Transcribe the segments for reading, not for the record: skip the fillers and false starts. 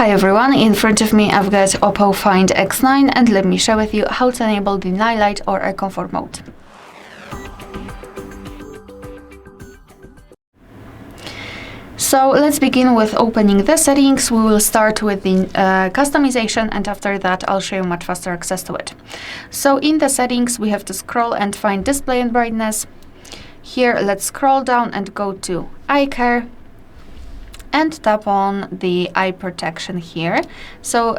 Hi everyone, in front of me I've got OPPO Find X9 and let me share with you how to enable the nightlight or eye comfort mode. So let's begin with opening the settings. We will start with the customization, and after that I'll show you much faster access to it. So in the settings we have to scroll and find display and brightness. Here let's scroll down and go to eye care and tap on the eye protection here. So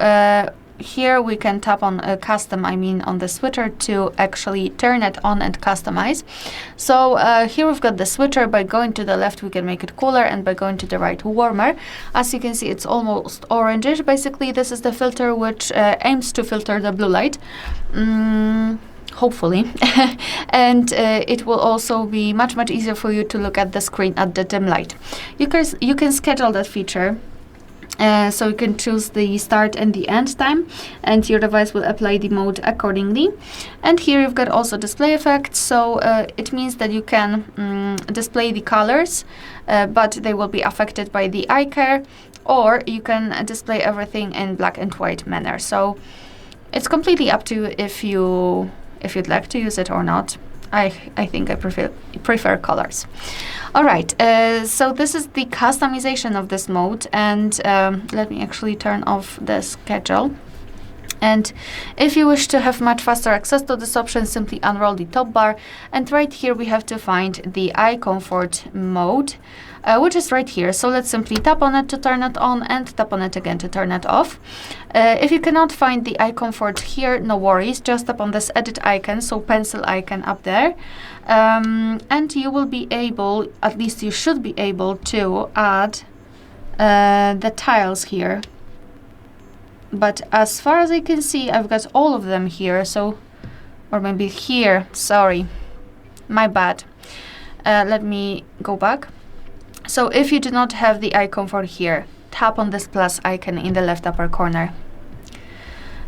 here we can tap on custom, on the switcher to actually turn it on and customize. So here we've got the switcher. By going to the left we can make it cooler, and by going to the right warmer. As you can see, it's almost orangish. Basically this is the filter which aims to filter the blue light. Hopefully. And it will also be much easier for you to look at the screen at the dim light. You can schedule that feature. So you can choose the start and the end time, and your device will apply the mode accordingly. And here you've got also display effects. So it means that you can display the colors, but they will be affected by the eye care, or you can display everything in black and white manner. So it's completely up to you if you'd like to use it or not. I think I prefer colors. All right, so this is the customization of this mode, and let me actually turn off the schedule. And if you wish to have much faster access to this option, simply unroll the top bar, and right here we have to find the eye comfort mode, which is right here. So let's simply tap on it to turn it on and tap on it again to turn it off. If you cannot find the eye comfort here, no worries, just tap on this edit icon, so pencil icon up there, and you will be able, at least you should be able, to add the tiles here. But as far as I can see, I've got all of them here, so, or maybe here, sorry, my bad. Let me go back. So if you do not have the eye comfort here, tap on this plus icon in the left upper corner.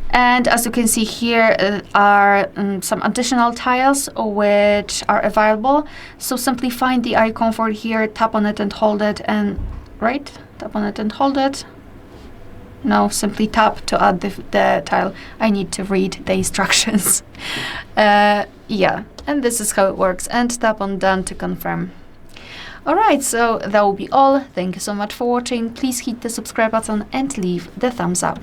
And as you can see here are some additional tiles which are available. So simply find the eye comfort here, tap on it and hold it, and right, tap on it and hold it. No, simply tap to add the tile. I need to read the instructions. Yeah, and this is how it works. And tap on done to confirm. Alright, so that will be all. Thank you so much for watching. Please hit the subscribe button and leave the thumbs up.